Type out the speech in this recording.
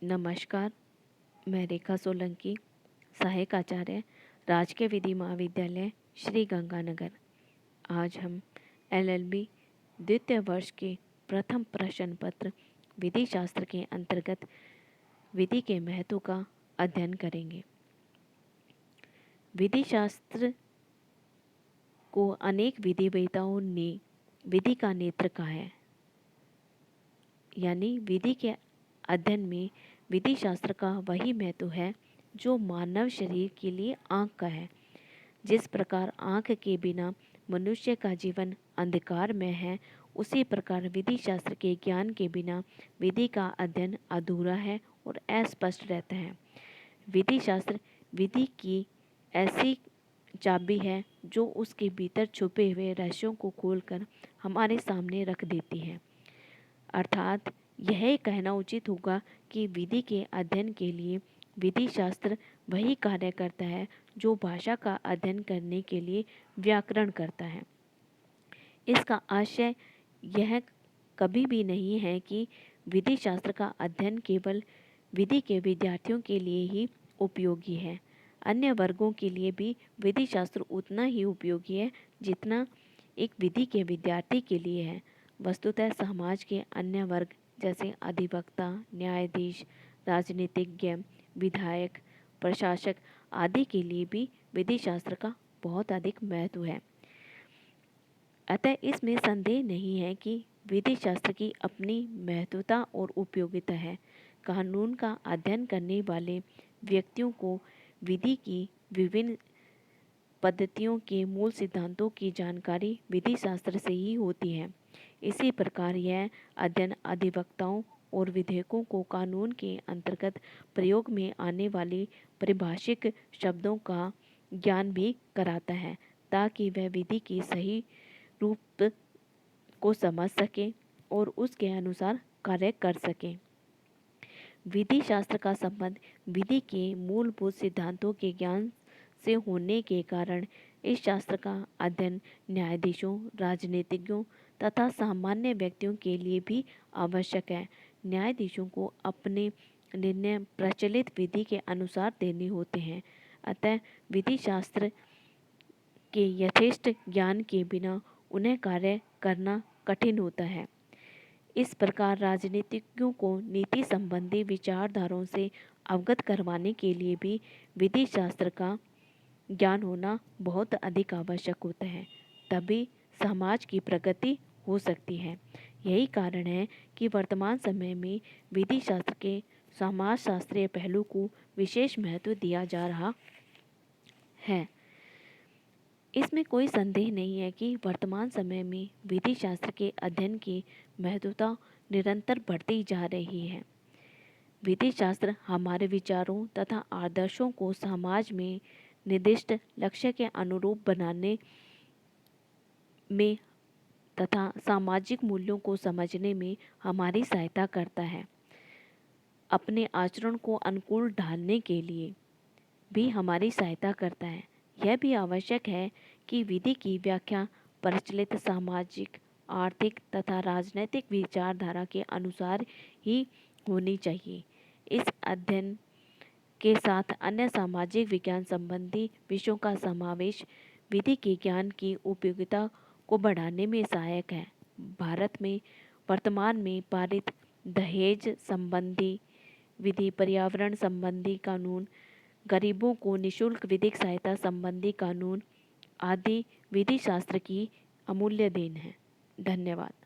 नमस्कार, मैं रेखा सोलंकी, सहायक आचार्य, राजकीय विधि महाविद्यालय श्री गंगानगर। आज हम एलएलबी द्वितीय वर्ष के प्रथम प्रश्न पत्र विधि शास्त्र के अंतर्गत विधि के महत्व का अध्ययन करेंगे। विधि शास्त्र को अनेक विधिवेताओं ने विधि का नेत्र कहा है, यानी विधि के अध्ययन में विधि शास्त्र का वही महत्व है जो मानव शरीर के लिए आँख का है। जिस प्रकार आँख के बिना मनुष्य का जीवन अंधकार में है, उसी प्रकार विधि शास्त्र के ज्ञान के बिना विधि का अध्ययन अधूरा है और अस्पष्ट रहता है। विधि शास्त्र विधि की ऐसी चाबी है जो उसके भीतर छुपे हुए रहस्यों को खोलकर हमारे सामने रख देती है। अर्थात यह कहना उचित होगा कि विधि के अध्ययन के लिए विधि शास्त्र वही कार्य करता है जो भाषा का अध्ययन करने के लिए व्याकरण करता है। इसका आशय यह कभी भी नहीं है कि विधि शास्त्र का अध्ययन केवल विधि के विद्यार्थियों के लिए ही उपयोगी है। अन्य वर्गों के लिए भी विधि शास्त्र उतना ही उपयोगी है जितना एक विधि के विद्यार्थी के लिए है। वस्तुतः समाज के अन्य वर्ग जैसे अधिवक्ता, न्यायाधीश, राजनीतिज्ञ, विधायक, प्रशासक आदि के लिए भी विधि शास्त्र का बहुत अधिक महत्व है। अतः इसमें संदेह नहीं है कि विधि शास्त्र की अपनी महत्वता और उपयोगिता है। कानून का अध्ययन करने वाले व्यक्तियों को विधि की विभिन्न पद्धतियों के मूल सिद्धांतों की जानकारी विधि शास्त्र से ही होती है। इसी प्रकार यह अध्ययन अधिवक्ताओं और विधेयकों को कानून के अंतर्गत प्रयोग में आने वाली परिभाषिक शब्दों का ज्ञान भी कराता है, ताकि वह विधि की सही रूप को समझ सके और उसके अनुसार कार्य कर सके। विधि शास्त्र का संबंध विधि के मूलभूत सिद्धांतों के ज्ञान से होने के कारण इस शास्त्र का अध्ययन न्यायाधीशों, राजनीतिज्ञों तथा सामान्य व्यक्तियों के लिए भी आवश्यक है। न्यायाधीशों को अपने निर्णय प्रचलित विधि के अनुसार देने होते हैं। अतः विधि शास्त्र के यथेष्ट ज्ञान के बिना उन्हें कार्य करना कठिन होता है। इस प्रकार राजनीतिज्ञों को नीति संबंधी विचारधाराओं से अवगत करवाने के लिए भी विधि शास्त्र का ज्ञान होना बहुत अधिक आवश्यक होता है, तभी समाज की प्रगति हो सकती है। यही कारण है कि वर्तमान समय में विधि शास्त्र के समाज शास्त्रीय पहलू को विशेष महत्व दिया जा रहा है। इसमें कोई संदेह नहीं है कि वर्तमान समय में विधि शास्त्र के अध्ययन की महत्वता निरंतर बढ़ती जा रही है। विधि शास्त्र हमारे विचारों तथा आदर्शों को समाज में निर्दिष्ट लक्ष्य के अनुरूप बनाने में तथा सामाजिक मूल्यों को समझने में हमारी सहायता करता है। अपने आचरण को अनुकूल ढालने के लिए भी हमारी सहायता करता है। यह भी आवश्यक है कि विधि की व्याख्या प्रचलित सामाजिक, आर्थिक तथा राजनैतिक विचारधारा के अनुसार ही होनी चाहिए। इस अध्ययन के साथ अन्य सामाजिक विज्ञान संबंधी विषयों का समावेश विधि के ज्ञान की उपयोगिता को बढ़ाने में सहायक है। भारत में वर्तमान में पारित दहेज संबंधी विधि, पर्यावरण संबंधी कानून, गरीबों को निःशुल्क विधिक सहायता संबंधी कानून आदि विधि शास्त्र की अमूल्य देन है। धन्यवाद।